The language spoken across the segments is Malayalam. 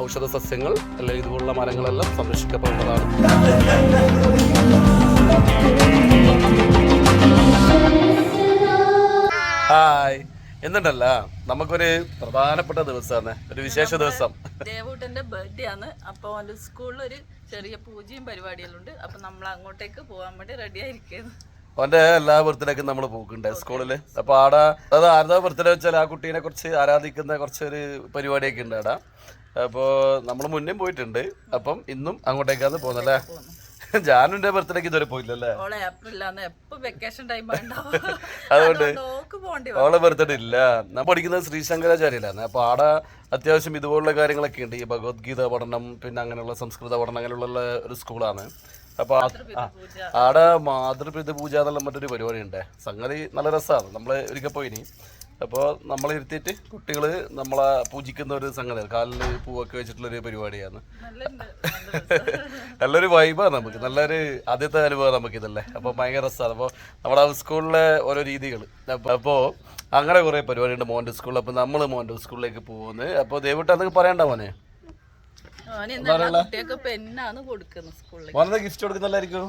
ഔഷധ സസ്യങ്ങൾ അല്ലെങ്കിൽ ഇതുപോലുള്ള മരങ്ങളെല്ലാം സംരക്ഷിക്കപ്പെടേണ്ടതാണ്. ഹായ്, എന്തുണ്ടല്ല നമുക്കൊരു പ്രധാനപ്പെട്ട ദിവസമാണ്, ഒരു വിശേഷ ദിവസം. ദേവൂട്ടന്റെ ബർത്ത്ഡേ ആണ്. അപ്പോൾ അവന്റെ സ്കൂളിൽ ഒരു ചെറിയ പൂജയും പരിപാടിയെല്ലാം ഉണ്ട്. അപ്പൊ നമ്മൾ അങ്ങോട്ടേക്ക് പോകാൻ വേണ്ടി റെഡി ആയിരിക്കുന്നു. അവന്റെ എല്ലാ ബർത്ത്ഡേക്കും നമ്മൾ പോക്കുണ്ട് സ്കൂളില്. അപ്പൊ ആടെ അത് ആരുടെ ബർത്ത്ഡേ വെച്ചാൽ ആ കുട്ടീനെ കുറിച്ച് ആരാധിക്കുന്ന കുറച്ചൊരു പരിപാടിയൊക്കെ ഉണ്ട് ആടെ. അപ്പോൾ നമ്മൾ മുന്നേ പോയിട്ടുണ്ട്. അപ്പം ഇന്നും അങ്ങോട്ടേക്കാണ് പോകുന്നല്ലേ. ജാനുന്റെ ബർത്ത്ഡേക്ക് ഇതുവരെ പോയില്ലല്ലേ. അതുകൊണ്ട് അവളെ ബർത്ത്ഡേ ഇല്ല. ഞാൻ പഠിക്കുന്നത് ശ്രീശങ്കരാചാര്യയിലാണ്. അപ്പൊ ആടെ അത്യാവശ്യം ഇതുപോലുള്ള കാര്യങ്ങളൊക്കെ ഉണ്ട്. ഈ ഭഗവത്ഗീത പഠനം, പിന്നെ അങ്ങനെയുള്ള സംസ്കൃത പഠനം, അങ്ങനെയുള്ള ഒരു സ്കൂളാണ്. അപ്പൊ ആടെ മാതൃപിതൃ പൂജ എന്നുള്ള മറ്റൊരു പരിപാടി ഉണ്ട്. സംഗതി നല്ല രസമാണ്. നമ്മള് ഒരിക്കൽ പോയിനി. അപ്പോൾ നമ്മൾ ഇരുത്തിയിട്ട് കുട്ടികൾ നമ്മളെ പൂജിക്കുന്ന ഒരു സംഗതിയാണ്. കാലിൽ പൂവൊക്കെ വെച്ചിട്ടുള്ളൊരു പരിപാടിയാണ്. നല്ലൊരു വൈബാണ് നമുക്ക്. നല്ലൊരു ആദ്യത്തെ അനുഭവം നമുക്കിതല്ലേ. അപ്പോൾ ഭയങ്കര രസമാണ്. അപ്പോൾ നമ്മുടെ സ്കൂളിലെ ഓരോ രീതികൾ. അപ്പോൾ അങ്ങനെ കുറേ പരിപാടിയുണ്ട് മോൻ്റെ സ്കൂളിൽ. അപ്പോൾ നമ്മൾ മോൻ്റെ സ്കൂളിലേക്ക് പോകുന്നത്. അപ്പോൾ ദയവിട്ട് അതൊക്കെ പറയണ്ട മോനെ. മോനെ ഗിഫ്റ്റ് കൊടുക്കുന്നല്ലായിരിക്കും.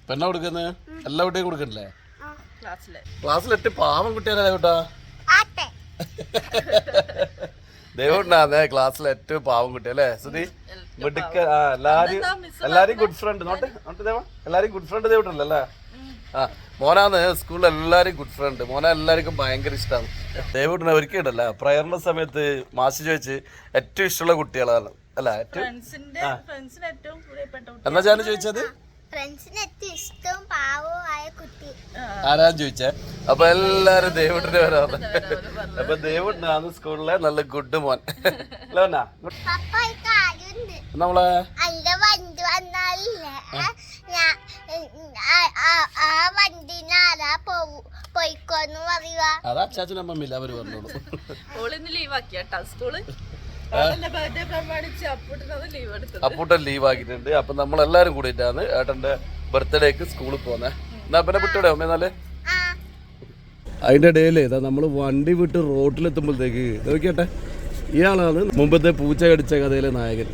പെണ്ണ കൊടുക്കുന്നത് എല്ലാ കുട്ടിയും കൊടുക്കണില്ലേ? ക്ലാസ്സിലെട്ട് പാവം കുട്ടിയാലേ ദേവട്ടാ. ദേവണ്ണാന്നേ ക്ലാസ്സിലെ ഏറ്റവും പാവം കുട്ടി അല്ലേ സുധി? മിടുക്ക. എല്ലാരും ഗുഡ് ഫ്രണ്ട്. നോട്ട് ദേവ, എല്ലാരും ഗുഡ് ഫ്രണ്ട് ദേവട്ടല്ലേ അല്ലേ? ആ മോനാന്ന് സ്കൂളിൽ എല്ലാരും ഗുഡ് ഫ്രണ്ട്. മോനെ എല്ലാവർക്കും ഭയങ്കര ഇഷ്ടമാണ്. ദേവട്ടിനെ ഒരിക്കലല്ല പ്രയറിന്റെ സമയത്ത് മാഷ് ചോദിച്ച് ഏറ്റവും ഇഷ്ടമുള്ള കുട്ടികളാണ് അല്ല എന്നാ ഞാൻ ചോദിച്ചത് ആരാന്ന് ചോദിച്ചേ. അപ്പൊ എല്ലാരും ദേവട്ടിന്റെ വരാറ്. അപ്പൊ ദേവട്ടിനാണ് സ്കൂളിലെ നല്ല ഗുഡ് മോൻ അല്ലേ? നമ്മളെ അതാ അച്ചാച്ചനും അമ്മയില്ല അവര് പറഞ്ഞോളൂ. അപ്പൂട്ടൻ ലീവ് ആക്കിയിട്ടുണ്ട്. അപ്പൊ നമ്മളെല്ലാരും കൂടിയിട്ടാണ് ഏട്ടന്റെ ബർത്ത്ഡേക്ക് സ്കൂളിൽ പോകുന്നത്. എന്നാ പിന്നെ വിട്ടൂടെ അമ്മ? എന്നാല് അതിന്റെ ഇടയിലേ നമ്മൾ വണ്ടി വിട്ട് റോട്ടിലെത്തുമ്പോഴത്തേക്ക് നോക്കിയട്ടെ, ഇയാളാണ് മുമ്പത്തെ പൂച്ച കടിച്ച കഥയിലെ നായകൻ.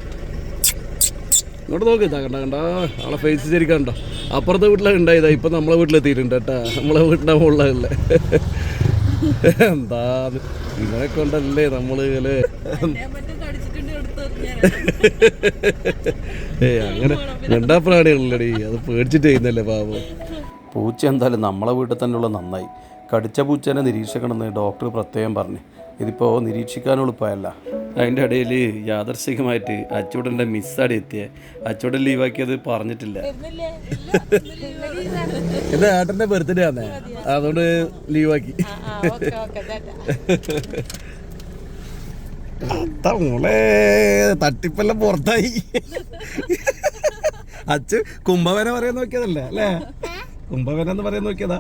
ഇങ്ങോട്ട് നോക്കി കണ്ട ആളെ ഫേസ് ശരിക്കും കണ്ടോ? അപ്പുറത്തെ വീട്ടിലാണ് ഉണ്ടായതാ. ഇപ്പൊ നമ്മളെ വീട്ടിലെത്തിയിട്ടുണ്ട് കേട്ടാ. നമ്മളെ വീട്ടിലെ മുകളിലല്ലേ. എന്താ ഇങ്ങനെ കൊണ്ടല്ലേ നമ്മള് അല്ലേ? അങ്ങനെ രണ്ടാ പ്രാണികളല്ലടി, അത് പേടിച്ചിട്ട് ചെയ്യുന്നല്ലേ പാവം. പൂച്ച എന്തായാലും നമ്മളെ വീട്ടിൽ തന്നെയുള്ള നന്നായി. കടിച്ച പൂച്ചേനെ നിരീക്ഷിക്കണമെന്ന് ഡോക്ടർ പ്രത്യേകം പറഞ്ഞു. ഇതിപ്പോൾ നിരീക്ഷിക്കാൻ എളുപ്പമല്ല. അതിൻ്റെ ഇടയിൽ യാദർശികമായിട്ട് അച്ചൂടൻ്റെ മിസ്സാടി എത്തിയ അച്ചൂടൻ ലീവാക്കിയത് പറഞ്ഞിട്ടില്ല. എൻ്റെ ഏട്ടൻ്റെ ബർത്ത്ഡേ ആണേ, അതുകൊണ്ട് ലീവാക്കി. മോളെ തട്ടിപ്പെല്ലാം പുറത്തായി. അച്ഛൻ കുംഭവന പറയാൻ നോക്കിയതല്ലേ അല്ലേ? കുംഭവന എന്ന് പറയാൻ നോക്കിയതാ.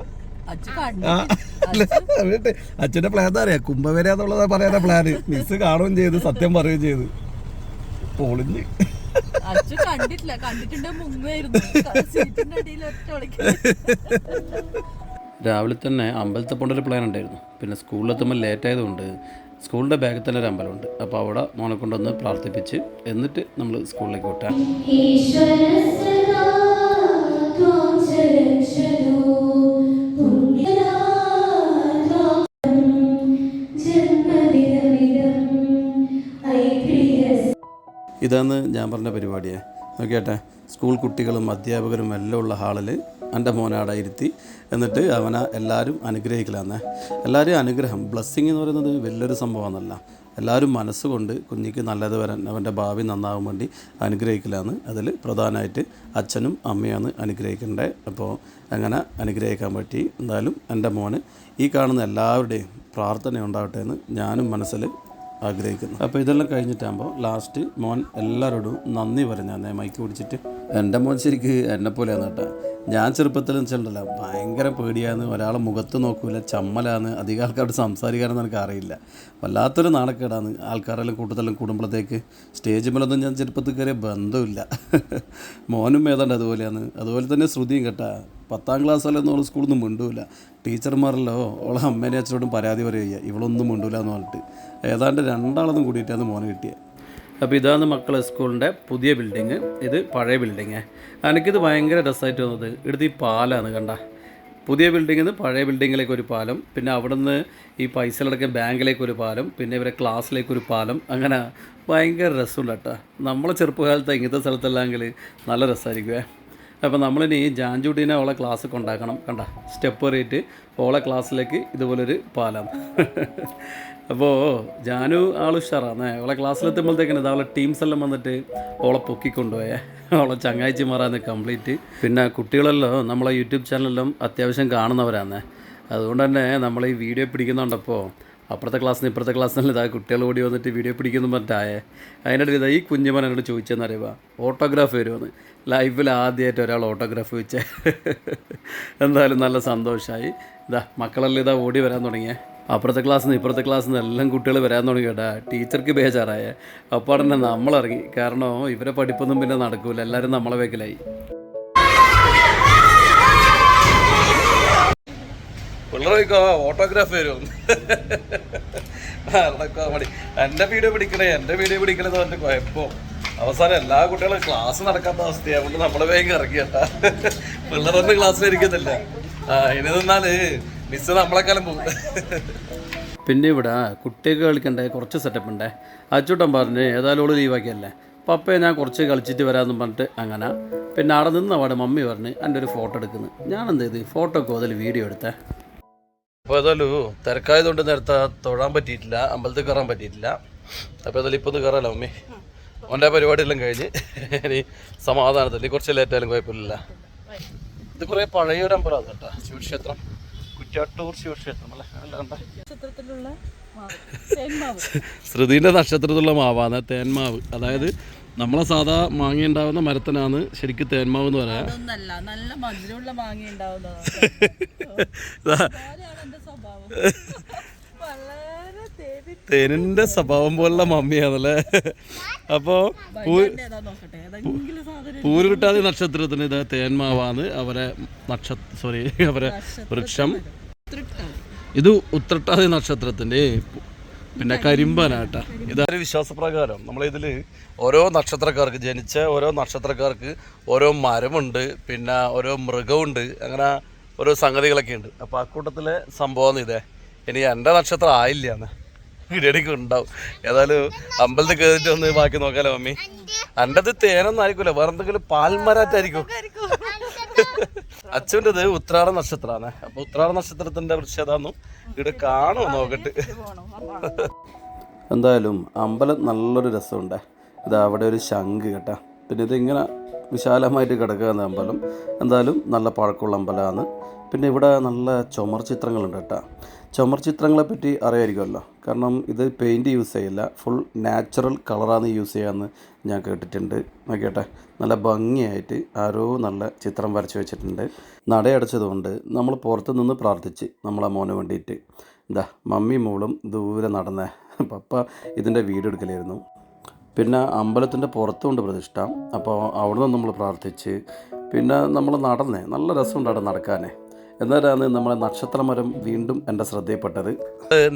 അച്ഛന്റെ പ്ലാൻ എന്താ അറിയാ? കുംഭവര എന്നുള്ളതാ പറയാനാ പ്ലാന്. മിസ് കാണുകയും ചെയ്ത് സത്യം പറയുകയും ചെയ്ത് പൊളിഞ്ഞ്. രാവിലെ തന്നെ അമ്പലത്തിൽ പോകേണ്ട ഒരു പ്ലാൻ ഉണ്ടായിരുന്നു. പിന്നെ സ്കൂളിലെത്തുമ്പോൾ ലേറ്റ് ആയതുകൊണ്ട് സ്കൂളിൻ്റെ ബാഗിൽ തന്നെ ഒരു അമ്പലമുണ്ട്. അപ്പോൾ അവിടെ മോനെ കൊണ്ടൊന്ന് പ്രാർത്ഥിപ്പിച്ച് എന്നിട്ട് നമ്മൾ സ്കൂളിലേക്ക് വിട്ടാൽ. ഇതാണ് ഞാൻ പറഞ്ഞ പരിപാടിയെ. നോക്കിയാട്ടെ, സ്കൂൾ കുട്ടികളും അധ്യാപകരും എല്ലാം ഉള്ള ഹാളിൽ എൻ്റെ മോനെ അവിടെ ഇരുത്തി എന്നിട്ട് അവനെ എല്ലാവരും അനുഗ്രഹിക്കലാന്നേ. എല്ലാവരും അനുഗ്രഹം, ബ്ലെസ്സിങ് എന്ന് പറയുന്നത് വലിയൊരു സംഭവമാണെന്നല്ല. എല്ലാവരും മനസ്സുകൊണ്ട് കുഞ്ഞിക്ക് നല്ലത് വരാൻ, അവൻ്റെ ഭാവി നന്നാവാൻ വേണ്ടി അനുഗ്രഹിക്കലാന്ന്. അതിൽ പ്രധാനമായിട്ട് അച്ഛനും അമ്മയാണ് അനുഗ്രഹിക്കേണ്ടത്. അപ്പോൾ അങ്ങനെ അനുഗ്രഹിക്കാൻ പറ്റി. എന്തായാലും എൻ്റെ മോന് ഈ കാണുന്ന എല്ലാവരുടെയും പ്രാർത്ഥന ഉണ്ടാവട്ടെ എന്ന് ഞാനും മനസ്സിൽ ആഗ്രഹിക്കുന്നു. അപ്പോൾ ഇതെല്ലാം കഴിഞ്ഞിട്ടാകുമ്പോൾ ലാസ്റ്റ് മോൻ എല്ലാവരോടും നന്ദി പറഞ്ഞാൽ മൈക്ക് പിടിച്ചിട്ട്. എൻ്റെ മോൻ ശരിക്ക് എന്നെപ്പോലെയാണ് കേട്ടോ. ഞാൻ ചെറുപ്പത്തിൽ വെച്ചിട്ടുണ്ടല്ലോ ഭയങ്കര പേടിയാന്ന്, ഒരാളെ മുഖത്ത് നോക്കൂല, ചമ്മലാന്ന്, അധികം ആൾക്കാരോട് സംസാരിക്കാനൊന്നും എനിക്ക് അറിയില്ല. വല്ലാത്തൊരു നാണക്കേടാണ്. ആൾക്കാരെല്ലാം കൂട്ടത്തെല്ലാം കൂടുമ്പോഴത്തേക്ക് സ്റ്റേജ് മേലൊന്നും ഞാൻ ചെറുപ്പത്തിൽ കയറിയ ബന്ധമില്ല. മോനും ഏതാണ്ട് അതുപോലെയാണ്. അതുപോലെ തന്നെ ശ്രുതിയും കേട്ടാ. 10ാം ക്ലാസ്സല്ലെന്ന് ഓൾ സ്കൂളിൽ നിന്നും മിണ്ടൂല. ടീച്ചർമാരല്ലോ ഓളെ അമ്മേനെ അച്ഛനോടും പരാതി പറയുക ഇവളൊന്നും മിണ്ടൂല എന്ന് പറഞ്ഞിട്ട്. ഏതാണ്ട് 2 ആളൊന്നും കൂടിയിട്ടാണ് മോനെ കിട്ടിയത്. അപ്പോൾ ഇതാണ് മക്കളെ സ്കൂളിൻ്റെ പുതിയ ബിൽഡിങ്. ഇത് പഴയ ബിൽഡിങ്. എനിക്കിത് ഭയങ്കര രസമായിട്ട് തോന്നുന്നത് ഇവിടുത്തെ ഈ പാലാണ് കണ്ട. പുതിയ ബിൽഡിങ്ങിൽ നിന്ന് പഴയ ബിൽഡിങ്ങിലേക്ക് ഒരു പാലം, പിന്നെ അവിടെ നിന്ന് ഈ പൈസകളടക്കം ബാങ്കിലേക്ക് ഒരു പാലം, പിന്നെ ഇവരെ ക്ലാസ്സിലേക്കൊരു പാലം. അങ്ങനെ ഭയങ്കര രസമുണ്ട് കേട്ടോ. നമ്മളെ ചെറുപ്പകാലത്ത് ഇങ്ങനത്തെ സ്ഥലത്തെല്ലാമെങ്കിൽ നല്ല രസമായിരിക്കുമേ. അപ്പോൾ നമ്മളിനി ജാൻജൂട്ടീനെ ഓളെ ക്ലാസ് കൊണ്ടാക്കണം. കണ്ട സ്റ്റെപ്പ് കയറിയിട്ട് ഓളെ ക്ലാസ്സിലേക്ക് ഇതുപോലൊരു പാലം. അപ്പോൾ ജാനു ആൾ ഉഷാറാണ്. ഓളെ ക്ലാസ്സിലെത്തുമ്പോഴത്തേക്കാണ് ഇതാളെ ടീംസ് എല്ലാം വന്നിട്ട് ഓളെ പൊക്കിക്കൊണ്ടുപോയേ. ഓളെ ചങ്ങാഴ്ചി മാറാന്ന് കംപ്ലീറ്റ്. പിന്നെ കുട്ടികളെല്ലാം നമ്മളെ യൂട്യൂബ് ചാനലെല്ലാം അത്യാവശ്യം കാണുന്നവരാണ്. അതുകൊണ്ട് തന്നെ നമ്മൾ ഈ വീഡിയോ പിടിക്കുന്നുണ്ടപ്പോൾ അപ്പുറത്തെ ക്ലാസ്സിൽ നിന്ന് ഇപ്പുറത്തെ ക്ലാസ്സിൽ നിന്ന് ഇതാ കുട്ടികൾ ഓടി വന്നിട്ട് വീഡിയോ പിടിക്കുന്നു പറഞ്ഞിട്ടായേ. അതിൻ്റെ ഇതാ ഈ കുഞ്ഞുമൻ എന്നോട് ചോദിച്ചെന്നറിയുക ഓട്ടോഗ്രാഫ് വരുമെന്ന്. ലൈഫിൽ ആദ്യമായിട്ട് ഒരാൾ ഓട്ടോഗ്രാഫ് വെച്ചേ. എന്തായാലും നല്ല സന്തോഷമായി. ഇതാ മക്കളെല്ലാം ഇതാ ഓടി വരാൻ തുടങ്ങിയേ. അപ്പുറത്തെ ക്ലാസ്സിൽ നിന്ന് ഇപ്പുറത്തെ ക്ലാസ്സിൽ നിന്ന് എല്ലാം കുട്ടികൾ വരാൻ തുടങ്ങി കേട്ടാ. ടീച്ചർക്ക് ബേജാറായേ. അപ്പോൾ തന്നെ നമ്മളിറങ്ങി. കാരണം ഇവരെ പഠിപ്പൊന്നും പിന്നെ നടക്കൂല, എല്ലാവരും നമ്മളെ വേക്കിലായി. പിള്ളേർക്കോ ഓട്ടോഗ്രാഫ് വരും. മടി എൻ്റെ വീഡിയോ പിടിക്കണേ എന്ന് പറഞ്ഞിട്ട് കുഴപ്പം. അവസാനം എല്ലാ കുട്ടികളും ക്ലാസ് നടക്കാത്ത അവസ്ഥയാണ്. അതുകൊണ്ട് നമ്മളെ വേഗം ഇറങ്ങി കേട്ടാ. പിള്ളേരൊന്നും ക്ലാസ്സിലിരിക്കുന്നില്ല. ഇനി നിന്നാല് മിസ് നമ്മളെക്കാലം പോകും. പിന്നെ ഇവിടെ കുട്ടികൾക്ക് കളിക്കണ്ടേ കുറച്ച് സെറ്റപ്പ് ഉണ്ടേ. അച്ചൂട്ടൻ പറഞ്ഞ് ഏതായാലും ഓള് ലീവാക്കിയല്ലേ, പപ്പയെ ഞാൻ കുറച്ച് കളിച്ചിട്ട് വരാമെന്ന് പറഞ്ഞിട്ട് അങ്ങനെ. പിന്നെ അവിടെ നിന്ന് അവിടെ മമ്മി പറഞ്ഞ് എൻ്റെ ഒരു ഫോട്ടോ എടുക്കുന്നു. ഞാൻ എന്ത് ചെയ്ത് ഫോട്ടോക്ക് അതിൽ വീഡിയോ എടുത്തേ. അപ്പോൾ ഏതായാലും തിരക്കായതുകൊണ്ട് നേരത്തെ തൊഴാൻ പറ്റിയിട്ടില്ല, അമ്പലത്തിൽ കയറാൻ പറ്റിയിട്ടില്ല. അപ്പോൾ ഏതായാലും ഇപ്പോൾ ഒന്ന് കയറാമല്ലോ മമ്മി. അവൻ്റെ പരിപാടിയെല്ലാം കഴിഞ്ഞ് ഇനി സമാധാനത്തിൽ കുറച്ച് ലേറ്റായാലും കുഴപ്പമില്ല. ഇത് കുറേ പഴയൊരു അമ്പലമാണ് കേട്ടോ, ശിവക്ഷേത്രം, കുറ്റാട്ടൂർ ശിവക്ഷേത്രം അല്ലേ. ശ്രുതിൻ്റെ നക്ഷത്രത്തിലുള്ള മാവാണ് തേന്മാവ്. അതായത് നമ്മളെ സാധാ മാങ്ങ ഉണ്ടാവുന്ന മരത്തിനാണ് ശരിക്കും തേന്മാവ് എന്ന് പറയാം. തേനിന്റെ സ്വഭാവം പോലുള്ള മമ്മിയാണല്ലേ. അപ്പോൾ പൂരുരുട്ടാതി നക്ഷത്രത്തിന് ഇത് തേന്മാവാണ് അവരെ അവരെ വൃക്ഷം. ഇത് ഉത്രട്ടാതി നക്ഷത്രത്തിന്റെ പിന്നെ കരിമ്പനാട്ട. ഇതൊരു വിശ്വാസപ്രകാരം നമ്മളിതിൽ ഓരോ നക്ഷത്രക്കാർക്ക് ജനിച്ച ഓരോ നക്ഷത്രക്കാർക്ക് ഓരോ മരമുണ്ട്, പിന്നെ ഓരോ മൃഗമുണ്ട്, അങ്ങനെ ഓരോ സംഗതികളൊക്കെ ഉണ്ട്. അപ്പോൾ അക്കൂട്ടത്തിലെ സംഭവമാണ് ഇതേ. ഇനി എൻ്റെ നക്ഷത്രം ആയില്ലാന്ന് ഇടയ്ക്ക് ഉണ്ടാവും. ഏതായാലും അമ്പലത്തിൽ കയറിയിട്ട് ഒന്ന് ബാക്കി നോക്കാലോ മമ്മി. എൻ്റെത് തേനൊന്നും ആയിരിക്കൂല, വേറെ എന്തെങ്കിലും പാൽമരാറ്റായിരിക്കും. അച്ഛൻ്റെത് ഉത്രാട നക്ഷത്രമാണ്. അപ്പൊ ഉത്രാട നക്ഷത്രത്തിന്റെ വൃക്ഷതാന്നും ഇവിടെ കാണുമോ നോക്കട്ട്. എന്തായാലും അമ്പലം നല്ലൊരു രസമുണ്ട്. ഇത് അവിടെ ഒരു ശംഖ് കേട്ടാ. പിന്നെ ഇതിങ്ങനെ വിശാലമായിട്ട് കിടക്കുന്ന അമ്പലം. എന്തായാലും നല്ല പഴക്കമുള്ള അമ്പലമാണ്. പിന്നെ ഇവിടെ നല്ല ചുമർ ചിത്രങ്ങളുണ്ട് കേട്ടോ. ചുമർ ചിത്രങ്ങളെ പറ്റി അറിയാമായിരിക്കുമല്ലോ, കാരണം ഇത് പെയിൻറ്റ് യൂസ് ചെയ്യില്ല, ഫുൾ നാച്ചുറൽ കളറാണ് യൂസ് ചെയ്യാമെന്ന് ഞാൻ കേട്ടിട്ടുണ്ട്. നോക്കിയട്ടെ, നല്ല ഭംഗിയായിട്ട് ആരോ നല്ല ചിത്രം വരച്ച് വെച്ചിട്ടുണ്ട്. നടയടച്ചതുകൊണ്ട് നമ്മൾ പുറത്ത് നിന്ന് പ്രാർത്ഥിച്ച് നമ്മളെ മോന് വേണ്ടിയിട്ട്. എന്താ മമ്മി മോളും ദൂരെ നടന്നേ. പപ്പ ഇതിൻ്റെ വീഡിയോ എടുക്കലായിരുന്നു. പിന്നെ അമ്പലത്തിൻ്റെ പുറത്തുകൊണ്ട് പ്രതിഷ്ഠ. അപ്പോൾ അവിടെ നിന്ന് നമ്മൾ പ്രാർത്ഥിച്ച് പിന്നെ നമ്മൾ നടന്നേ. നല്ല രസമുണ്ട് അവിടെ നടക്കാനേ. എന്നാലാണ് നമ്മളെ നക്ഷത്രമരം വീണ്ടും എൻ്റെ ശ്രദ്ധയിൽപ്പെട്ടത്.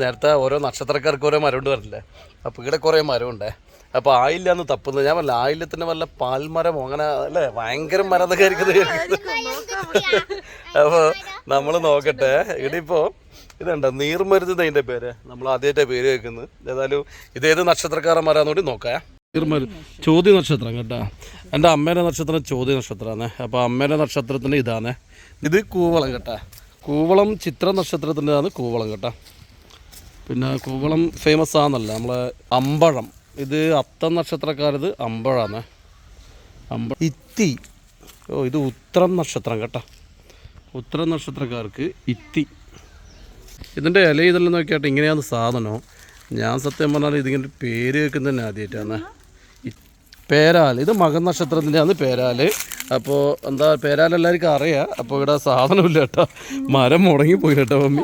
നേരത്തെ ഓരോ നക്ഷത്രക്കാർക്ക് ഓരോ മരം ഉണ്ട് പറഞ്ഞില്ലേ. അപ്പോൾ ഇവിടെ കുറേ മരമുണ്ടേ. അപ്പോൾ ആയില്ലാന്ന് തപ്പുന്നത്. ഞാൻ പറഞ്ഞില്ല ആയില്യത്തിന് വല്ല പാൽമരമോ അങ്ങനെ അല്ലേ, ഭയങ്കര മരം എന്നൊക്കെ ആയിരിക്കുന്നത്. അപ്പോൾ നമ്മൾ നോക്കട്ടെ. ഇവിടെ ഇപ്പോൾ ഇതുണ്ട് നീർമരുന്ന് അതിൻ്റെ പേര്. നമ്മൾ ആദ്യമായിട്ട് പേര് കേൾക്കുന്നത്. ഏതായാലും ഇതേത് നക്ഷത്രക്കാരൻ മരാന്നൂടി നോക്കാം. ചോദ്യ നക്ഷത്രം കേട്ടോ. എൻ്റെ അമ്മേൻ്റെ നക്ഷത്രം ചോദ്യ നക്ഷത്രമാണ്. അപ്പോൾ അമ്മേൻ്റെ നക്ഷത്രത്തിന് ഇതാണ്. ഇത് കൂവളം കേട്ടോ. കൂവളം ചിത്ര നക്ഷത്രത്തിൻ്റെതാണ് കൂവളം കേട്ടോ. പിന്നെ കൂവളം ഫേമസ് ആണെന്നല്ല നമ്മളെ അമ്പഴം. ഇത് അത്തം നക്ഷത്രക്കാരത് അമ്പഴാണ്. ഇത്തി. ഇത് ഉത്രം നക്ഷത്രം കേട്ടോ. ഉത്രം നക്ഷത്രക്കാർക്ക് ഇത്തി. ഇതിൻ്റെ ഇല ഇതെല്ലാം നോക്കിയാട്ട് ഇങ്ങനെയാണ് സാധനം. ഞാൻ സത്യം പറഞ്ഞാൽ ഇതിങ്ങനെ പേര് കേൾക്കുന്നതന്നെ ആദ്യമായിട്ടാണ്. പേരാൽ. ഇത് മകൻ നക്ഷത്രത്തിൻ്റെയാണ് പേരാൽ. അപ്പോൾ എന്താ പേരാൽ എല്ലാവർക്കും അറിയാം. അപ്പോൾ ഇവിടെ സാധനമില്ല കേട്ടോ, മരം മുടങ്ങിപ്പോയി കേട്ടോ മമ്മി.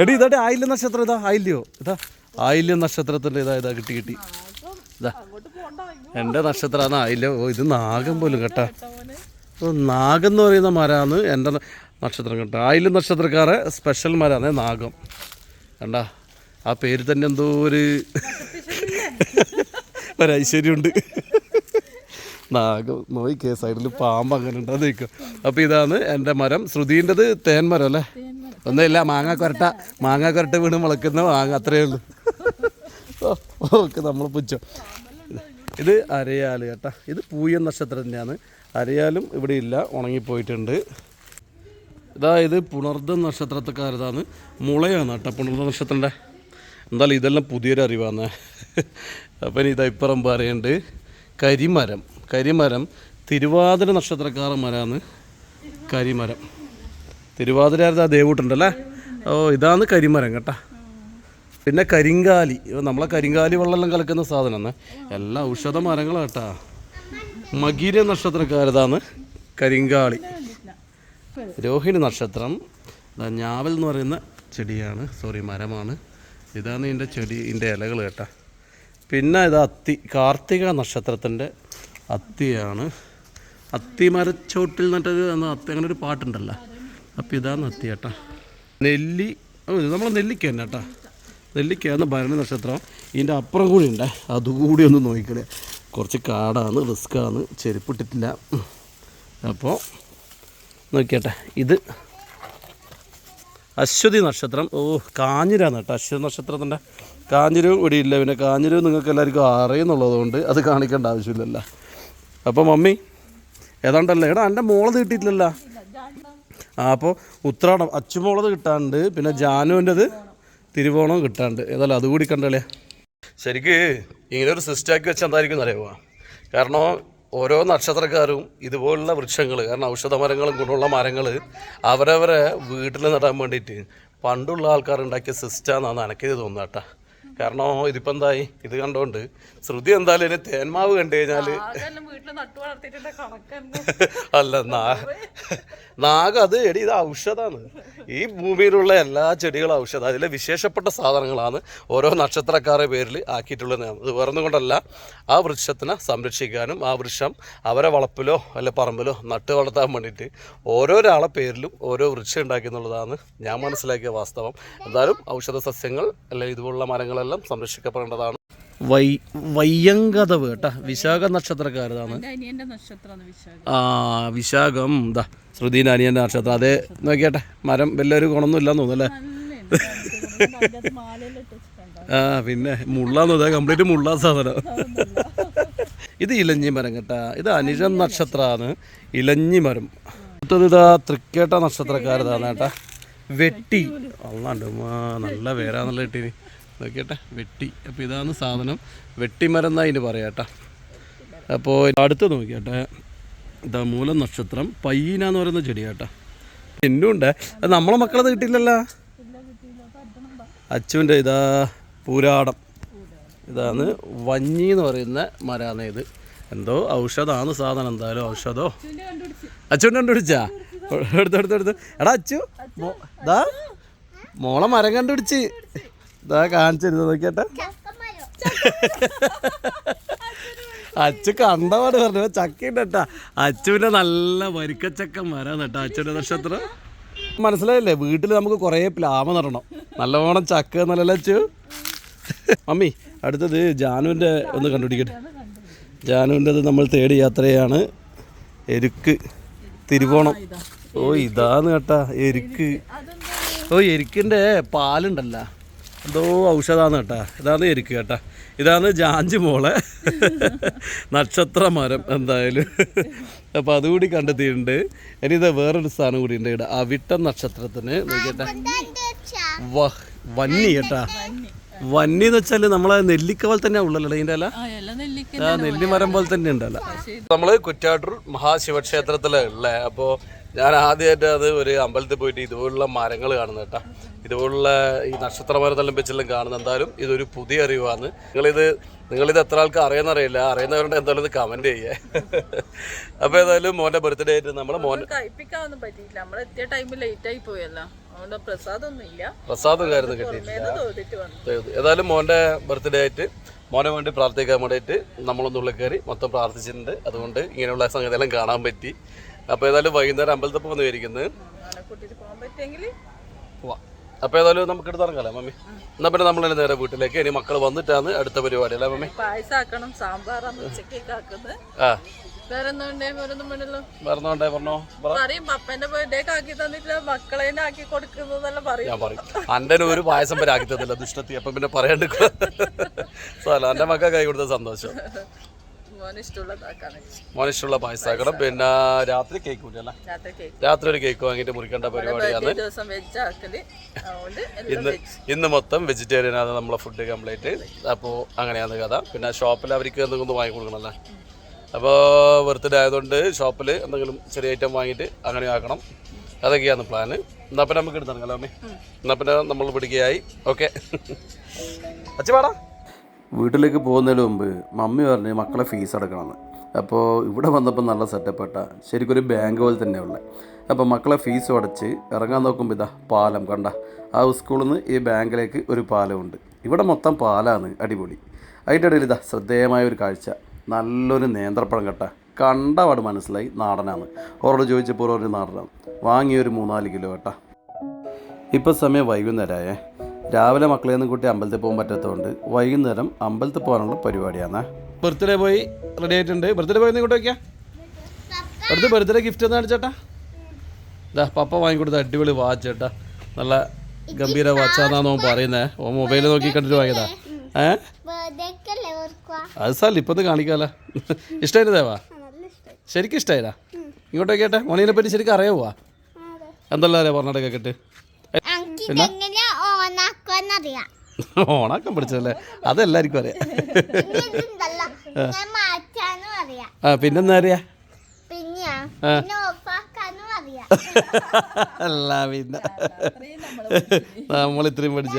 എടി ഇതാ ആയില്യം നക്ഷത്രം. ഇതാ ആയില്യോ, ഇതാ ആയില്യം നക്ഷത്രത്തിൻ്റെ ഇതാ കിട്ടി. ഇതാ എൻ്റെ നക്ഷത്രമാണ് ആയില്യം. ഓ ഇത് നാഗം പോലും കേട്ടോ. ഓ നാഗം എന്ന് പറയുന്ന മരമാണ് എൻ്റെ നക്ഷത്രം കേട്ടോ. ആയില്യം നക്ഷത്രക്കാരെ സ്പെഷ്യൽ മരമാണ് നാഗം കണ്ടാ. ആ പേര് തന്നെ എന്തോ ഒരു ഐശ്വര്യമുണ്ട്. നാഗം നോയിക്കേ സൈഡിൽ പാമ്പ് അങ്ങനെ ഉണ്ട് അത് നിൽക്കും. അപ്പോൾ ഇതാണ് എൻ്റെ മരം. ശ്രുതിൻ്റെത് തേൻ മരം അല്ലേ? ഒന്നുമില്ല, മാങ്ങ കൊരട്ട വീണ് മുളക്കുന്ന മാങ്ങ, അത്രയേ ഉള്ളൂ. ഓക്കെ, നമ്മൾ പുച്ഛം. ഇത് അരയാൽ കേട്ടാ, ഇത് പൂയൻ നക്ഷത്രം തന്നെയാണ്. അരയാലും ഇവിടെ ഇല്ല, ഉണങ്ങിപ്പോയിട്ടുണ്ട്. ഇത് പുണർദ നക്ഷത്രക്കാരതാണ്, മുളയാണ് കേട്ടോ പുണർദ നക്ഷത്രൻ്റെ. എന്തായാലും ഇതെല്ലാം പുതിയൊരു അറിവാണ്. അപ്പം ഇതായിപ്പുറം പറയുന്നുണ്ട് കരിമരം തിരുവാതിര നക്ഷത്രക്കാര മരമാണ് കരിമരം. തിരുവാതിര ദേവൂട്ടുണ്ടല്ലേ. ഓ, ഇതാണ് കരിമരം കേട്ടാ. പിന്നെ കരിങ്കാലി, നമ്മളെ കരിങ്കാലി വെള്ളമെല്ലാം കലക്കുന്ന സാധനമാണ്. എല്ലാ ഔഷധ മരങ്ങളാണ് കേട്ടാ. മകീര നക്ഷത്രക്കാരതാണ് കരിങ്കാളി. രോഹിണി നക്ഷത്രം ഞാവൽ എന്ന് പറയുന്ന ചെടിയാണ്, മരമാണ്. ഇതാണ് ഇതിൻ്റെ ഇതിൻ്റെ ഇലകൾ കേട്ടാ. പിന്നെ ഇത് അത്തി, കാർത്തിക നക്ഷത്രത്തിൻ്റെ അത്തിയാണ്. അത്തി മരച്ചോട്ടിൽ നിന്നിട്ടൊരു അത്തി അങ്ങനെ ഒരു പാട്ടുണ്ടല്ലോ. അപ്പോൾ ഇതാണ് അത്തി കേട്ടാ. നെല്ലി, ഇത് നമ്മളെ നെല്ലിക്ക തന്നെ കേട്ടാ. നെല്ലിക്കയാണ് ഭരണി നക്ഷത്രം. ഇതിൻ്റെ അപ്പുറം കൂടി ഉണ്ട്, അതുകൂടി ഒന്ന് നോക്കിക്കളെ. കുറച്ച് കാടാണ്, റിസ്ക്കാണ്, ചെരുപ്പിട്ടിട്ടില്ല. അപ്പോൾ നോക്കിയാട്ടെ, ഇത് അശ്വതി നക്ഷത്രം. ഓ, കാഞ്ഞിരാണ് കേട്ടോ അശ്വതി നക്ഷത്രത്തിൻ്റെ. കാഞ്ഞിരവും ഇവിടെ ഇല്ല. പിന്നെ കാഞ്ഞിരവും നിങ്ങൾക്ക് എല്ലാവർക്കും അറിയുന്നുള്ളത് കൊണ്ട് അത് കാണിക്കേണ്ട ആവശ്യമില്ലല്ലോ. അപ്പോൾ മമ്മി ഏതാണ്ടല്ലേ, എടാ എൻ്റെ മോളത് കിട്ടിയിട്ടില്ലല്ലോ. അപ്പോൾ ഉത്രാടം അച്ചുമോളത് കിട്ടാണ്ട്, പിന്നെ ജാനുവിൻ്റെത് തിരുവോണം കിട്ടാണ്ട്. ഏതായാലും അതുകൂടി കണ്ടല്ലേ. ശരിക്ക് ഇങ്ങനെ ഒരു സിസ്റ്റാക്കി വെച്ചാൽ എന്തായിരിക്കും അറിയുക. കാരണം ഓരോ നക്ഷത്രക്കാരും ഇതുപോലുള്ള വൃക്ഷങ്ങൾ, കാരണം ഔഷധ മരങ്ങളും ഗുണമുള്ള മരങ്ങൾ അവരവരെ വീട്ടിൽ നടാൻ വേണ്ടിയിട്ട് പണ്ടുള്ള ആൾക്കാർ ഉണ്ടാക്കിയ സിസ്റ്റാന്നാണ് എനിക്കിത് തോന്നുക കേട്ടോ. കാരണം ഇതിപ്പോൾ എന്തായി, ഇത് കണ്ടോണ്ട് ശ്രുതി എന്തായാലും ഇതിന് തേന്മാവ് കണ്ടു കഴിഞ്ഞാൽ അല്ല നാഗ അത് എടി ഇത് ഔഷധമാണ്. ഈ ഭൂമിയിലുള്ള എല്ലാ ചെടികളും ഔഷധം, അതിലെ വിശേഷപ്പെട്ട സാധനങ്ങളാണ് ഓരോ നക്ഷത്രക്കാരുടെ പേരിൽ ആക്കിയിട്ടുള്ളത്. അത് വേറൊന്നും കൊണ്ടല്ല, ആ വൃക്ഷത്തിനെ സംരക്ഷിക്കാനും ആ വൃക്ഷം അവരെ വളപ്പിലോ അല്ലെ പറമ്പിലോ നട്ട് വളർത്താൻ വേണ്ടിയിട്ട് ഓരോരാളെ പേരിലും ഓരോ വൃക്ഷം ഉണ്ടാക്കി എന്നുള്ളതാണ് ഞാൻ മനസ്സിലാക്കിയ വാസ്തവം. എന്തായാലും ഔഷധ സസ്യങ്ങൾ അല്ലെങ്കിൽ ഇതുപോലുള്ള മരങ്ങളെല്ലാം സംരക്ഷിക്കപ്പെടേണ്ടതാണ്. വയ്യങ്കതവ് കേട്ടാ, വിശാഖ നക്ഷത്രക്കാരതാണ്. വിശാഖം ഇതാ ശ്രുതിൻ്റെ അനിയൻ്റെ നക്ഷത്രം. അതേ നോക്കിയാട്ടെ, മരം വലിയൊരു ഗുണമൊന്നും ഇല്ലാന്ന് തോന്നുന്നല്ലേ. പിന്നെ മുള്ളാന്ന് തോന്നുക, കംപ്ലീറ്റ് മുള്ളാ സാധനം. ഇത് ഇലഞ്ഞി മരം കേട്ടാ, ഇത് അനിഴം നക്ഷത്രമാണ്, ഇലഞ്ഞി മരം. അടുത്തത് ഇതാ തൃക്കേട്ട നക്ഷത്രക്കാരതാണ് കേട്ടാ, വെട്ടി. അല്ലാണ്ട് നല്ല പേരാന്നുള്ള വെട്ടിന് നോക്കിയട്ടെ, വെട്ടി. അപ്പോൾ ഇതാണ് സാധനം, വെട്ടിമരം എന്നാ ഇതിന് പറയാം കേട്ടോ. അപ്പോൾ അടുത്ത് നോക്കിയാട്ടെ, ഇതാ മൂലം നക്ഷത്രം, പയ്യനാന്ന് പറയുന്ന ചെടി കേട്ടോ. എന്നും ഉണ്ട്, അത് നമ്മളെ മക്കളത് കിട്ടിയില്ലല്ലോ. അച്ചുവിൻ്റെ ഇതാ പൂരാടം, ഇതാണ് വഞ്ഞി എന്ന് പറയുന്ന മരമാണ്. ഇത് എന്തോ ഔഷധമാണ് സാധനം. എന്തായാലും ഔഷധോ അച്ചുവിൻ്റെ കണ്ടുപിടിച്ചാ എടുത്തെടുത്തെടുത്ത്. എടാ അച്ചു ഇതാ മോളെ മരം കണ്ടുപിടിച്ച് ഇതാ കാണിച്ചിരുന്നു നോക്കിയാട്ടെ. അച്ചു കണ്ടപാട് പറഞ്ഞു ചക്കയുണ്ട് കേട്ടാ. അച്ചുവിൻ്റെ നല്ല വരിക്കച്ചക്ക മരം കേട്ടോ അച്ചുവിൻ്റെ നക്ഷത്രം. മനസ്സിലായില്ലേ, വീട്ടിൽ നമുക്ക് കുറേ പ്ലാവ് നടണം, നല്ലവണ്ണം ചക്ക നല്ലല്ലോ അച്ചു. മമ്മി അടുത്തത് ജാനുവിൻ്റെ ഒന്ന് കണ്ടുപിടിക്കട്ടെ. ജാനുവിൻ്റെത് നമ്മൾ തേടി യാത്രയാണ്. എരുക്ക് തിരുവോണം. ഓ ഇതാന്ന് കേട്ടാ എരുക്ക്. ഓ എരുക്കിൻ്റെ പാലുണ്ടല്ലോ, എന്തോ ഔഷധമാണ് കേട്ടാ. ഇതാണ് എരുക്ക് കേട്ടാ. ഇതാണ് ജാഞ്ചി മോളെ നക്ഷത്ര മരം. എന്തായാലും അപ്പോൾ അതുകൂടി കണ്ടെത്തിയിട്ടുണ്ട്. ഇനി ഇത് വേറൊരു സ്ഥാനം കൂടി ഉണ്ട് ഇവിടെ, അവിട്ടം നക്ഷത്രത്തിന് നോക്കിയേട്ടാ. വന്നി കേട്ടാ. വന്നി എന്ന് വെച്ചാൽ നമ്മളെ നെല്ലിക്ക പോലെ തന്നെ ഉള്ളല്ലോ ഇതിൻ്റെ അല്ല, നെല്ലിമരം പോലെ തന്നെ ഉണ്ടല്ലോ. നമ്മൾ കുറ്റാട്ടൂർ മഹാശിവക്ഷേത്രത്തിലുള്ള. അപ്പോൾ ഞാൻ ആദ്യമായിട്ട് അത് ഒരു അമ്പലത്തിൽ പോയിട്ട് ഇതുപോലുള്ള മരങ്ങൾ കാണുന്നത് കേട്ടോ. ഇതുപോലുള്ള ഈ നക്ഷത്ര മരത്തെല്ലാം വെച്ചെല്ലാം കാണുന്നത്. എന്തായാലും ഇതൊരു പുതിയ അറിവാണ്. നിങ്ങളിത് എത്ര ആൾക്ക് അറിയാമെന്നറിയില്ല, അറിയുന്നവരുടെ എന്തായാലും ഇത് കമൻറ്റ് ചെയ്യേ. അപ്പോൾ ഏതായാലും മോൻ്റെ ബർത്ത്ഡേ ആയിട്ട് നമ്മളെ മോനെ കഴിപ്പിക്കാനൊന്നും പറ്റിയില്ല, നമ്മൾ എത്തിയ ടൈമിൽ ലേറ്റ് ആയി പോയല്ലോ, അതുകൊണ്ട് പ്രസാദം കാര്യമൊന്നും കിട്ടിയിട്ടില്ല. ഏതായാലും മോൻ്റെ ബർത്ത്ഡേ ആയിട്ട് മോനെ വേണ്ടി പ്രാർത്ഥിക്കാൻ വേണ്ടിയിട്ട് നമ്മളൊന്ന് ഉള്ളിൽ കയറി മൊത്തം പ്രാർത്ഥിച്ചിട്ടുണ്ട്. അതുകൊണ്ട് ഇങ്ങനെയുള്ള സംഗതിയെല്ലാം കാണാൻ പറ്റി. അപ്പോൾ ഏതായാലും വൈകുന്നേരം അമ്പലത്തിൽ പോകുന്നതായിരിക്കുന്നത്. അപ്പോൾ ഏതായാലും നമുക്ക് എടുത്ത് ഇറങ്ങാമല്ലേ മമ്മി? എന്നാൽ പിന്നെ നമ്മൾ നേരെ വീട്ടിലേക്ക്. ഇനി മക്കൾ വന്നിട്ടാണ് അടുത്ത പരിപാടി അല്ലേ മമ്മി? പായസം ആക്കണം, സാമ്പാറാണ് ഉച്ചക്കേക്ക് ആക്കുന്നത്. ആ വേറൊന്നുണ്ടേ വേറൊന്നും വേണല്ലോ. പറഞ്ഞോണ്ടേ പറഞ്ഞോ. പറയും പപ്പന്റെ ബർത്ത്ഡേക്ക് ആക്കി തന്നിട്ടില്ല, മക്കളെ ആക്കി കൊടുക്കുന്നതെല്ലാം പറയും. ഞാൻ പറയും അൻ്റെ ഒരു പായസം വരെ ആക്കി തന്നില്ല ദുഷ്ടത്തി. അപ്പം പിന്നെ പറയാണ്ട് സാല എൻ്റെ മക്കൾ കൈ കൊടുത്ത സന്തോഷം. മോനിഷ്ടമുള്ള പായസം ആക്കണം. പിന്നെ രാത്രി കേക്ക് കൂടിയല്ല, രാത്രി ഒരു കേക്ക് വാങ്ങിയിട്ട് മുറിക്കേണ്ട പരിപാടിയാണ്. ഇന്ന് മൊത്തം വെജിറ്റേറിയൻ ആണ് നമ്മളെ ഫുഡ് കംപ്ലീറ്റ്. അപ്പോൾ അങ്ങനെയാണ് കഥ. പിന്നെ ഷോപ്പിൽ അവർക്ക് എന്തെങ്കിലും വാങ്ങി കൊടുക്കണമല്ലോ. അപ്പോൾ ബർത്ത്ഡേ ആയതുകൊണ്ട് ഷോപ്പിൽ എന്തെങ്കിലും ചെറിയ ഐറ്റം വാങ്ങിയിട്ട് അങ്ങനെ ആക്കണം. അതൊക്കെയാണ് പ്ലാന്. എന്നാൽ പിന്നെ നമുക്ക് എടുത്തിറങ്ങാലോ അമ്മേ. എന്നാൽ പിന്നെ നമ്മൾ പിടിക്കുകയായി. ഓക്കെ അച്ഛപാടാ. വീട്ടിലേക്ക് പോകുന്നതിന് മുമ്പ് മമ്മി പറഞ്ഞ് മക്കളെ ഫീസ് അടക്കണമെന്ന്. അപ്പോൾ ഇവിടെ വന്നപ്പോൾ നല്ല സെറ്റപ്പാട്ട, ശരിക്കൊരു ബാങ്ക് പോലെ തന്നെയുള്ള. അപ്പോൾ മക്കളെ ഫീസ് അടച്ച് ഇറങ്ങാൻ നോക്കുമ്പോൾ ഇതാ പാലം കണ്ട. ആ സ്കൂളിൽ നിന്ന് ഈ ബാങ്കിലേക്ക് ഒരു പാലമുണ്ട്. ഇവിടെ മൊത്തം പാലാണ്, അടിപൊളി. അതിൻ്റെ ഇടയിൽ ഇതാ ശ്രദ്ധേയമായ ഒരു കാഴ്ച, നല്ലൊരു നേന്ത്രപ്പഴം കട്ട. കണ്ടപാട് മനസ്സിലായി നാടനാണ്. ഓരോട് ചോദിച്ചപ്പോൾ ഒരു നാടനാണ്. വാങ്ങിയൊരു 3-4 കിലോ കേട്ടാ. ഇപ്പോൾ സമയം വൈകുന്നേരമായേ. രാവിലെ മക്കളെയൊന്നും കൂട്ടി അമ്പലത്തിൽ പോകാൻ പറ്റാത്തതുകൊണ്ട് വൈകുന്നേരം അമ്പലത്തിൽ പോകാനുള്ള പരിപാടിയാണ്. ബർത്ത്ഡേ പോയി റെഡി ആയിട്ടുണ്ട്. ബർത്ത്ഡേ പോയി ഇങ്ങോട്ട് വയ്ക്കാം. അടുത്ത് ബർത്ത്ഡേ ഗിഫ്റ്റ് ഒന്ന് കാണിച്ചേട്ടാ. ഇതാ പപ്പ വാങ്ങിക്കൊടുത്ത അടിപൊളി വാച്ച് ചേട്ടാ. നല്ല ഗംഭീര വാച്ചാന്നാണ് ഓൻ പറയുന്നത്. ഓ മൊബൈൽ നോക്കി കണ്ടിട്ട് വാങ്ങിയതാ. അത് സാർ ഇപ്പം കാണിക്കാമല്ലോ. ഇഷ്ടമായിട്ട് ദേവാ? ശരിക്കും ഇഷ്ടമായില്ല. ഇങ്ങോട്ടേ കേട്ടെ. മോനീനെ പറ്റി ശരിക്കും അറിയാവുക? എന്തെല്ലാം അറിയാം പറഞ്ഞിട്ട് കേട്ടിട്ട്? പിന്നെ ഓണാക്കാൻ പഠിച്ചതല്ലേ, അതെല്ലാവർക്കും അറിയാം. ആ പിന്നെന്താ അറിയാ? അല്ല പിന്നെ നമ്മൾ ഇത്രയും പഠിച്ച.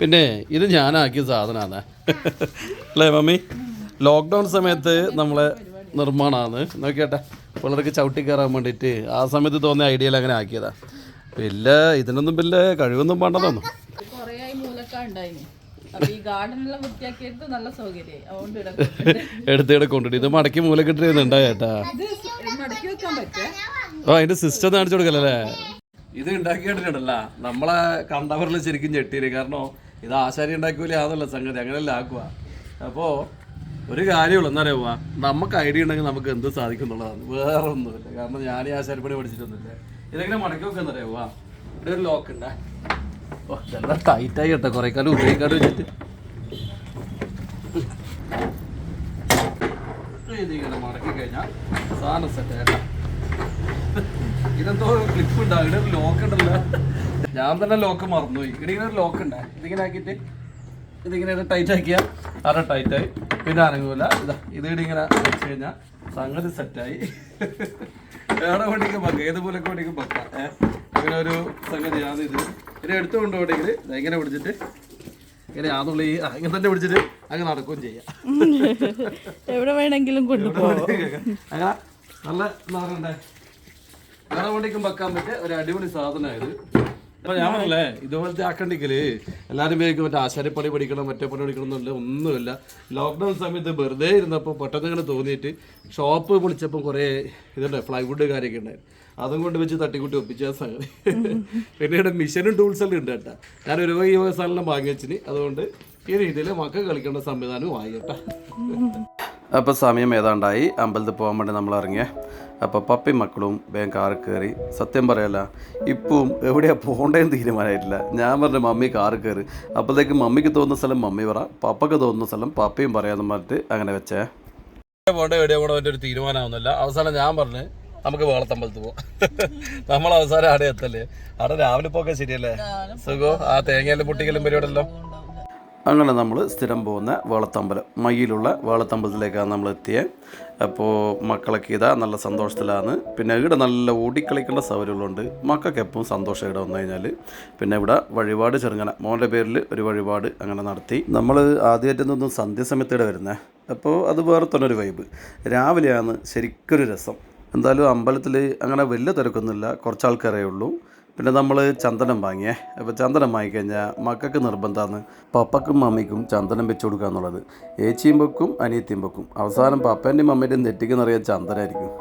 പിന്നെ ഇത് ഞാനാക്കിയ സാധനമാണ് അല്ലേ മമ്മി? ലോക്ക്ഡൗൺ സമയത്ത് നമ്മളെ നിർമ്മാണമാണ്. നോക്കിയേട്ടെ, പിള്ളേർക്ക് ചവിട്ടി കയറാൻ വേണ്ടിയിട്ട് ആ സമയത്ത് തോന്നിയ ഐഡിയയിൽ അങ്ങനെ ആക്കിയതാണ്. പിന്നെ ഇതിനൊന്നും വലിയ കഴിവൊന്നും വേണ്ടെന്നു. എടുത്തിടെ കൊണ്ടിട്ട് ഇത് മടക്കി മൂലക്കിട്ടിരുന്നുണ്ടായി ചേട്ടാ. ഓ അതിന്റെ സിസ്റ്റം കാണിച്ചു കൊടുക്കല്ലേ. ഇത് ഉണ്ടാക്കിയിട്ടുണ്ടല്ല നമ്മളെ കണ്ടവരിൽ ശരിക്കും ഞെട്ടിയില്ല. കാരണം ഇത് ആശാരി ഉണ്ടാക്കിയ ആണല്ലോ സംഗതി, അങ്ങനെയല്ല ആക്കുക. അപ്പോൾ ഒരു കാര്യമുള്ളൂ, എന്താ പറയുക, നമുക്ക് ഐഡിയ ഉണ്ടെങ്കിൽ നമുക്ക് എന്ത് സാധിക്കും എന്നുള്ളതാണ്, വേറെ ഒന്നുമില്ല. കാരണം ഞാൻ ഈ ആശാരിപ്പണി പഠിച്ചിട്ടൊന്നുമില്ല. ഇതെങ്ങനെ മടക്കി വെക്കുക എന്താ പറയുക, ഇവിടെ ഒരു ലോക്ക് ഉണ്ടേ. ഓ എല്ലാം ടൈറ്റായി കേട്ടോ, കുറേ കാലം ഉപയോഗിക്കാണ്ട് വെച്ചിട്ട്. ഇതിങ്ങനെ മടക്കി കഴിഞ്ഞാൽ സാധനം സെറ്റ് കേട്ടോ. ഇതെന്തോ ക്ലിപ്പ് ഉണ്ടാവും, ഇവിടെ ഒരു ലോക്ക് ഉണ്ടല്ലോ. ഞാൻ തന്നെ ലോക്ക് മറന്നുപോയി. ഇവിടെ ഇങ്ങനെ ഒരു ലോക്ക് ഉണ്ടേ, ഇതിങ്ങനെ ആക്കിയിട്ട് ഇതിങ്ങനെ ടൈറ്റ് ആക്കിയാൽ അര ടൈറ്റായി, പിന്നെ അനങ്ങൂല. ഇതാ ഇതിവിടെ ഇങ്ങനെ വെച്ച് കഴിഞ്ഞാൽ സംഗതി സെറ്റായി. വേറെ വേണ്ടിക്കും വെക്കാം, ഏതുപോലെ വേണ്ടിക്കും വെക്കാം. അങ്ങനെ ഒരു സംഗതിയാണ് ഇത്. ഇനി എടുത്തു കൊണ്ടുപോകണമെങ്കിൽ ഇങ്ങനെ പിടിച്ചിട്ട് ഇങ്ങനെ ആന്നുള്ളി ഇങ്ങനെ തന്നെ പിടിച്ചിട്ട് അങ്ങനെ നടക്കുകയും ചെയ്യാം. എവിടെ വേണമെങ്കിലും കൊണ്ടുപോകാം. അങ്ങനെ നല്ല നാടണ്ടേ വേറെ വേണ്ടിക്കും വെക്കാൻ പറ്റിയ ഒരു അടിപൊളി സാധനമായത്. അപ്പോൾ ഞാൻ പറഞ്ഞല്ലേ, ഇതുപോലത്തെ ആക്കണ്ടെങ്കിൽ എല്ലാവരും പേർക്ക് മറ്റേ ആശാരിപ്പണി പഠിക്കണം, മറ്റേ പണി പഠിക്കണം എന്നുള്ള ഒന്നുമില്ല. ലോക്ക്ഡൗൺ സമയത്ത് വെറുതെ ഇരുന്നപ്പോൾ പെട്ടെന്ന് ഇങ്ങനെ തോന്നിയിട്ട് ഷോപ്പ് വിളിച്ചപ്പോൾ കുറേ ഇതുണ്ട്, ഫ്ലൈവുഡ് കാര്യമൊക്കെ ഉണ്ടായിരുന്നു. അതും കൊണ്ട് വെച്ച് തട്ടിക്കൂട്ടി ഒപ്പിച്ച സംഗതി. പിന്നെ ഇവിടെ മിഷനും ടൂൾസെല്ലാം ഉണ്ട് കേട്ടോ. ഞാൻ ഒരു സാധനം വാങ്ങി വെച്ചിന്, അതുകൊണ്ട് ഈ രീതിയിൽ മക്കൾ കളിക്കേണ്ട സംവിധാനം വാങ്ങി കേട്ടോ. അപ്പോൾ സമയം ഏതാണ്ടായി, അമ്പലത്തിൽ പോകാൻ വേണ്ടി നമ്മൾ ഇറങ്ങിയ. അപ്പോൾ പപ്പയും മക്കളും വേഗം കാറിൽ കയറി. സത്യം പറയല്ല, ഇപ്പം എവിടെയാണ് പോകേണ്ടതെന്ന് തീരുമാനമായിട്ടില്ല. ഞാൻ പറഞ്ഞു മമ്മി കാറിൽ കയറി. അപ്പോഴത്തേക്ക് മമ്മിക്ക് തോന്നുന്ന സ്ഥലം മമ്മി പറ, പപ്പയ്ക്ക് തോന്നുന്ന സ്ഥലം പപ്പയും പറയാമെന്ന് പറഞ്ഞിട്ട് അങ്ങനെ വെച്ചേ. പോകേണ്ട എവിടെയോ കൂടെ ഒരു തീരുമാനമാവുന്നില്ല. അവസാനം ഞാൻ പറഞ്ഞു നമുക്ക് വേളത്തമ്പലത്ത് പോവാം. നമ്മൾ അവസാനം അവിടെ എത്തല്ലേ. അവിടെ രാവിലെ പോകാൻ ശരിയല്ലേ സുഖം, ആ തേങ്ങയെല്ലാം പൊട്ടിക്കലും പരിപാടിയല്ലോ. അങ്ങനെ നമ്മൾ സ്ഥിരം പോകുന്ന വേളത്തമ്പലം, മയ്യിലുള്ള വേളത്തമ്പലത്തിലേക്കാണ് നമ്മൾ എത്തിയത്. അപ്പോൾ മക്കളൊക്കെ ഇതാ നല്ല സന്തോഷത്തിലാണ്. പിന്നെ ഇവിടെ നല്ല ഓടിക്കളിക്കേണ്ട സൗകര്യങ്ങളുണ്ട്. മക്കൾക്ക് എപ്പോഴും സന്തോഷം ഇവിടെ വന്നു കഴിഞ്ഞാൽ. പിന്നെ ഇവിടെ വഴിപാട് ചെറുങ്ങനെ മോൻ്റെ പേരിൽ ഒരു വഴിപാട് അങ്ങനെ നടത്തി. നമ്മൾ ആദ്യമായിട്ട് നിന്നും സന്ധ്യാസമയത്തൂടെ വരുന്നത്. അപ്പോൾ അത് വേറെ തന്നെ ഒരു വൈബ്. രാവിലെയാണ് ശരിക്കൊരു രസം. എന്തായാലും അമ്പലത്തിൽ അങ്ങനെ വലിയ തിരക്കൊന്നുമില്ല, കുറച്ച് ആൾക്കാരേ ഉള്ളൂ. പിന്നെ നമ്മൾ ചന്ദനം വാങ്ങിയേ. അപ്പോൾ ചന്ദനം വാങ്ങിക്കഴിഞ്ഞാൽ മക്കൾക്ക് നിർബന്ധമാണ് പപ്പക്കും മമ്മിക്കും ചന്ദനം വെച്ച് കൊടുക്കുക എന്നുള്ളത്. ഏച്ചിയും വെക്കും അനിയത്തിയും വെക്കും. അവസാനം പപ്പേൻ്റെയും മമ്മേൻ്റെയും നെറ്റിക്ക് നിറയെ ചന്ദനമായിരിക്കും.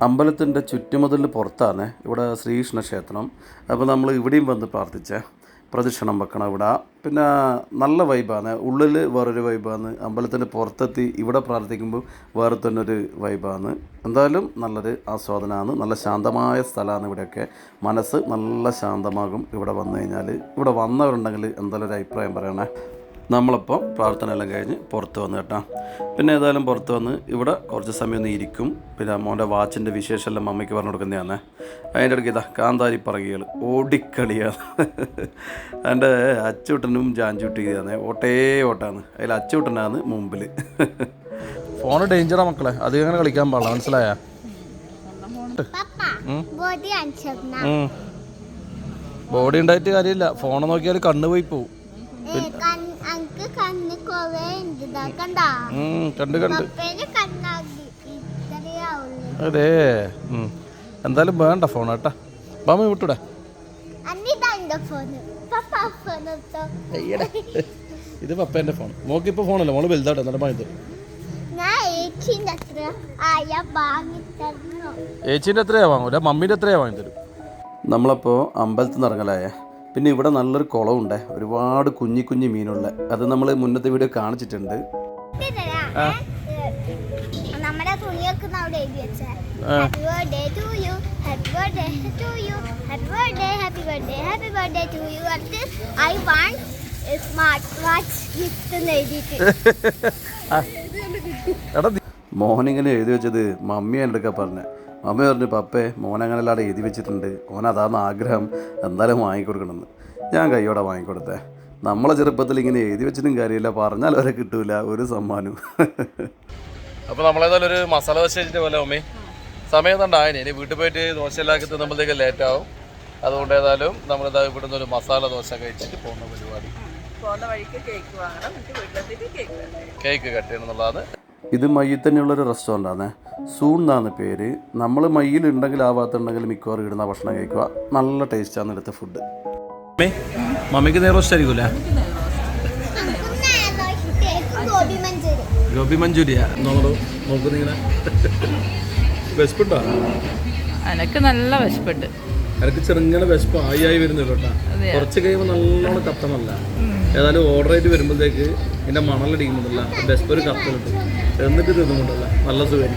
അമ്പലത്തിൻ്റെ ചുറ്റുമതിലിന് പുറത്താണ് ഇവിടെ ശ്രീകൃഷ്ണ ക്ഷേത്രം. അപ്പോൾ നമ്മൾ ഇവിടെയും വന്ന് പ്രാർത്ഥിച്ചേ, പ്രദക്ഷിണം വെക്കണം ഇവിടെ. പിന്നെ നല്ല വൈബാണ്, ഉള്ളിൽ വേറൊരു വൈബാണ്, അമ്പലത്തിൻ്റെ പുറത്തെത്തി ഇവിടെ പ്രാർത്ഥിക്കുമ്പോൾ വേറെ തന്നെ ഒരു വൈബാണ്. എന്തായാലും നല്ലൊരു ആസ്വാദനമാണ്, നല്ല ശാന്തമായ സ്ഥലമാണ് ഇവിടെയൊക്കെ. മനസ്സ് നല്ല ശാന്തമാകും ഇവിടെ വന്നു കഴിഞ്ഞാൽ. ഇവിടെ വന്നവരുണ്ടെങ്കിൽ എന്തായാലും ഒരു അഭിപ്രായം പറയണേ. നമ്മളിപ്പോൾ പ്രാർത്ഥന എല്ലാം കഴിഞ്ഞ് പുറത്ത് വന്ന് കേട്ടോ. പിന്നെ ഏതായാലും പുറത്ത് വന്ന് ഇവിടെ കുറച്ച് സമയം ഒന്ന് ഇരിക്കും. പിന്നെ മോൻ്റെ വാച്ചിൻ്റെ വിശേഷമെല്ലാം മമ്മിക്ക് പറഞ്ഞു കൊടുക്കുന്നതാണ്. അതിൻ്റെ ഇടയ്ക്ക് ഇതാ കാന്താരി പറകികൾ ഓടിക്കളിയാണ്. എൻ്റെ അച്ചൂട്ടനും ജാഞ്ചൂട്ടിയാണ് ഓട്ടാണ്. അതിൽ അച്ചൂട്ടനാണ് മുമ്പിൽ. ഫോണ് ഡേഞ്ചറാ മക്കളെ, അധികം അങ്ങനെ കളിക്കാൻ പാടില്ല, മനസ്സിലായ? ബോഡി ഉണ്ടായിട്ട് കാര്യമില്ല, ഫോണ് നോക്കിയാൽ കണ്ണ് പോയി പോവും. കണ്ട് അതെ. എന്തായാലും വേണ്ട ഫോൺ കേട്ടാ, മാമ വിട്ടൂടെ. ഇത് പപ്പേന്റെ ഫോൺ, മോക്കിപ്പോ ഫോണല്ല, മോള് വലുതാട്ടെ നല്ല വാങ്ങി. ഏച്ചീൻ്റെ എത്രയാ വാങ്ങൂല, മമ്മീൻ്റെ എത്രയാ വാങ്ങി തരും. നമ്മളപ്പോൾ അമ്പലത്തിൽ നിന്ന് ഇറങ്ങലായേ. പിന്നെ ഇവിടെ നല്ലൊരു കുളമുണ്ട്, ഒരുപാട് കുഞ്ഞി കുഞ്ഞി മീനുള്ള. അത് നമ്മൾ മുന്നത്തെ വീഡിയോ കാണിച്ചിട്ടുണ്ട്. മോനിങ്ങനെ എഴുതി വെച്ചത് മമ്മി എൻ്റെ അടുക്ക പറഞ്ഞേ. മമ്മി പറഞ്ഞു, പപ്പേ മോനങ്ങനെല്ലാടെ എഴുതി വെച്ചിട്ടുണ്ട്, ഓനതാന്ന് ആഗ്രഹം, എന്തായാലും വാങ്ങിക്കൊടുക്കണമെന്ന്. ഞാൻ കൈയോടെ വാങ്ങിക്കൊടുത്തേ. നമ്മളെ ചെറുപ്പത്തിൽ ഇങ്ങനെ എഴുതി വെച്ചിട്ടും കാര്യമില്ല, പറഞ്ഞാൽ വരെ കിട്ടൂല ഒരു സമ്മാനം. അപ്പോൾ നമ്മളേതായാലും ഒരു മസാല ദോശ വെച്ചിട്ട് പോലെ മമ്മി സമയം തണ്ടായനെ. ഇനി വീട്ടിൽ പോയിട്ട് ദോശ എല്ലാക്കി തിന്നുമ്പോഴത്തേക്ക് ലേറ്റാവും. അതുകൊണ്ട് ഏതായാലും നമ്മളിതാ ഇവിടുന്ന് ഒരു മസാല ദോശ കഴിച്ചിട്ട് പോകുന്ന പരിപാടി. കേക്ക് കട്ട് ചെയ്യണം എന്നുള്ളതാണ്. ഇത് മയ്യിൽ തന്നെയുള്ളൊരു റെസ്റ്റോറൻ്റാണ്, സൂൺ എന്നാണ് പേര്. നമ്മൾ മയ്യിലുണ്ടെങ്കിൽ ആ ഭാഗത്തുണ്ടെങ്കിൽ മിക്കവാറും ഇടുന്ന ഭക്ഷണം കഴിക്കുക. നല്ല ടേസ്റ്റാണ് ഇവിടുത്തെ ഫുഡ്. മമ്മിക്ക് നേരെ റോസ്റ്റ് ആയിരിക്കൂല, ഗോബി മഞ്ചൂരിയ നോക്കുന്നിങ്ങനെ. വിശപ്പുണ്ടോ? എനിക്ക് നല്ല വിശപ്പുണ്ട്. എനിക്ക് ചെറുങ്ങനെ വിശപ്പ് ആയി വരുന്നുള്ളൂ കേട്ടോ. കുറച്ച് കഴിയുമ്പോൾ നല്ലോണം കത്തണമല്ല. ഏതായാലും ഓർഡർ ആയിട്ട് വരുമ്പോഴത്തേക്ക് എൻ്റെ മണലടിക്കുന്നില്ല, വിശപ്പ് ഒരു കത്തലുണ്ട്, എന്നിട്ട് തിന്നുകൊണ്ടല്ല നല്ല സുഖം.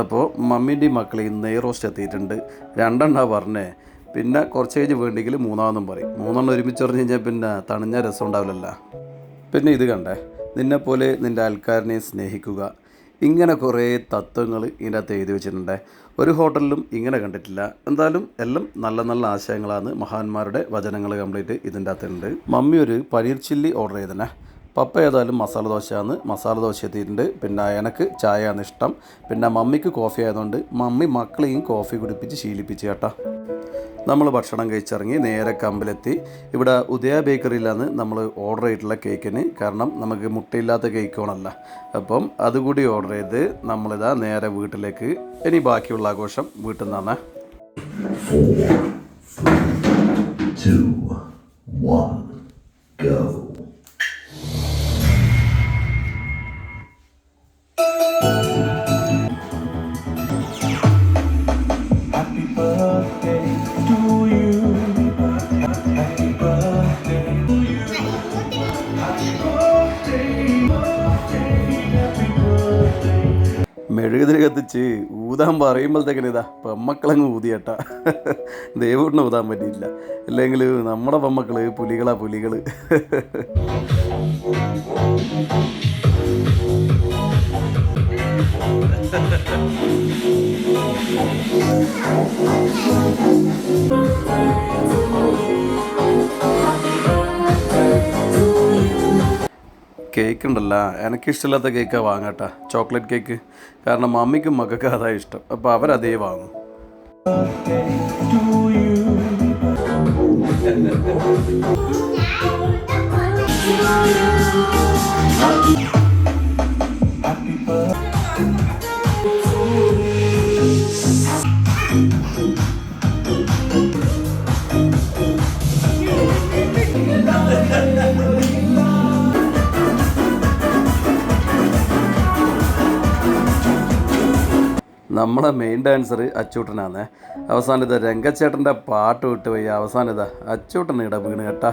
അപ്പോൾ മമ്മീൻ്റെയും മക്കളെയും നെയ് റോസ്റ്റ് എത്തിയിട്ടുണ്ട്. 2 എണ്ണ പറഞ്ഞേ. പിന്നെ കുറച്ച് കഴിഞ്ഞ് വേണ്ടെങ്കിൽ 3ാമതും പറയും. 3 ഒരുമിച്ച് പറഞ്ഞു കഴിഞ്ഞാൽ പിന്നെ തണിഞ്ഞ രസം ഉണ്ടാവില്ലല്ലോ. പിന്നെ ഇത് കണ്ടേ, നിന്നെപ്പോലെ നിൻ്റെ അയൽക്കാരനെ സ്നേഹിക്കുക. ഇങ്ങനെ കുറേ തത്വങ്ങൾ ഇതിൻ്റെ അകത്ത് എഴുതി വെച്ചിട്ടുണ്ട്. ഒരു ഹോട്ടലിലും ഇങ്ങനെ കണ്ടിട്ടില്ല. എന്തായാലും എല്ലാം നല്ല നല്ല ആശയങ്ങളാണ്, മഹാന്മാരുടെ വചനങ്ങൾ കംപ്ലീറ്റ് ഇതിൻ്റെ അകത്തുണ്ട്. മമ്മി ഒരു പനീർ ചില്ലി ഓർഡർ ചെയ്തേ. പപ്പ ഏതായാലും മസാല ദോശയാണ്, മസാല ദോശ എത്തിയിട്ടുണ്ട്. പിന്നെ എനിക്ക് ചായയാണ് ഇഷ്ടം. പിന്നെ മമ്മിക്ക് കോഫി ആയതുകൊണ്ട് മമ്മി മക്കളെയും കോഫി കുടിപ്പിച്ച് ശീലിപ്പിച്ച് കേട്ടോ. നമ്മൾ ഭക്ഷണം കഴിച്ചിറങ്ങി നേരെ കമ്പിലെത്തി. ഇവിടെ ഉദയ ബേക്കറിയിലാണ് നമ്മൾ ഓർഡർ ചെയ്തിട്ടുള്ള കേക്കിന്. കാരണം നമുക്ക് മുട്ടയില്ലാത്ത കേക്ക് വേണമല്ല. അപ്പം അതുകൂടി ഓർഡർ ചെയ്ത് നമ്മളിതാ നേരെ വീട്ടിലേക്ക്. ഇനി ബാക്കിയുള്ള ആഘോഷം വീട്ടിൽ നിന്നാണ്. 4, 3, 2, 1, go. മെഴുകുതിരി കത്തിച്ച് ഊതാൻ പറയുമ്പോഴത്തേക്കിന് ഇതാ പെമ്മക്കളങ്ങ് ഊതിയേട്ടാ. ദൈവത്തിന് ഊതാൻ പറ്റിയില്ല, അല്ലെങ്കിൽ നമ്മുടെ പെമ്മക്കൾ പുലികൾ. കേക്ക് ഉണ്ടല്ലോ, എനിക്കിഷ്ടമില്ലാത്ത കേക്കാണ് വാങ്ങാട്ടാ, ചോക്ലേറ്റ് കേക്ക്. കാരണം മമ്മിക്കും മക്കൾക്ക് അതാ ഇഷ്ടം, അപ്പോൾ അവരതേ വാങ്ങും. നമ്മളെ മെയിൻ ഡാൻസർ അച്ചൂട്ടനാണ്. അവസാനം ഇതാ രംഗച്ചേട്ടൻ്റെ പാട്ട് വിട്ട് പോയി. അവസാനം ഇതാ അച്ചൂട്ടൻ ഇട വീണ് കേട്ടാ.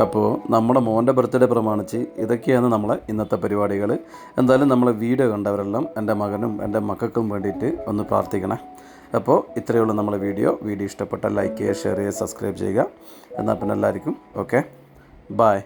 അപ്പോൾ നമ്മുടെ മോൻ്റെ ബർത്ത്ഡേ പ്രമാണിച്ച് ഇതൊക്കെയാണ് നമ്മളെ ഇന്നത്തെ പരിപാടികൾ. എന്തായാലും നമ്മളെ വീഡിയോ കണ്ടവരെല്ലാം എൻ്റെ മകനും എൻ്റെ മക്കൾക്കും വേണ്ടിയിട്ട് ഒന്ന് പ്രാർത്ഥിക്കണേ. അപ്പോൾ ഇത്രയേ ഉള്ളൂ നമ്മളെ വീഡിയോ ഇഷ്ടപ്പെട്ടാൽ ലൈക്ക് ചെയ്യുക, ഷെയർ ചെയ്യുക, സബ്സ്ക്രൈബ് ചെയ്യുക. എന്നാൽ പിന്നെ എല്ലാവർക്കും ഓക്കെ, ബായ്.